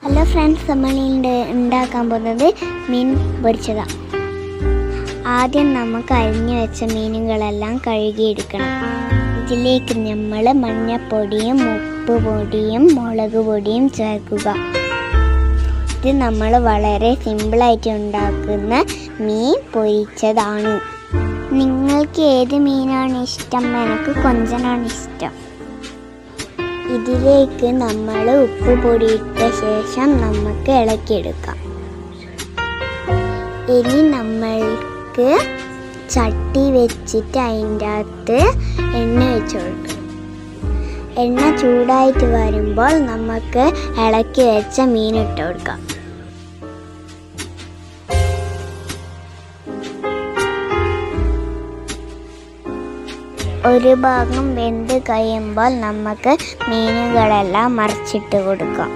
Hello friends, നമ്മൾ ഉണ്ടാക്കാൻ പോകുന്നത് മീൻ പൊരിച്ചതാണ്. ആദ്യം നമുക്ക് അരിഞ്ഞു വെച്ച മീനുകളെല്ലാം കഴുകിയെടുക്കണം. ഇതിലേക്ക് നമ്മൾ മഞ്ഞപ്പൊടിയും ഉപ്പ് പൊടിയും മുളക് പൊടിയും ചേർക്കുക. ഇത് നമ്മൾ വളരെ സിമ്പിളായിട്ട് ഉണ്ടാക്കുന്ന മീൻ പൊരിച്ചതാണ്. നിങ്ങൾക്ക് ഏത് മീനാണ് ഇഷ്ടം? എനിക്ക് കൊഞ്ചനാണ് ഇഷ്ടം. ഇതിലേക്ക് നമ്മൾ ഉപ്പ് പൊടി ഇട്ട ശേഷം നമുക്ക് ഇളക്കിയെടുക്കാം. ഇനി നമ്മൾക്ക് ചട്ടി വെച്ചിട്ട് അതിൻ്റെ അകത്ത് എണ്ണ വെച്ച് കൊടുക്കണം. എണ്ണ ചൂടായിട്ട് വരുമ്പോൾ നമുക്ക് ഇളക്കി വെച്ച മീൻ ഇട്ട് കൊടുക്കാം. ഒരു ഭാഗം വെന്ത് കഴിയുമ്പോൾ നമുക്ക് മീനുകളെല്ലാം മറിച്ചിട്ട് കൊടുക്കാം.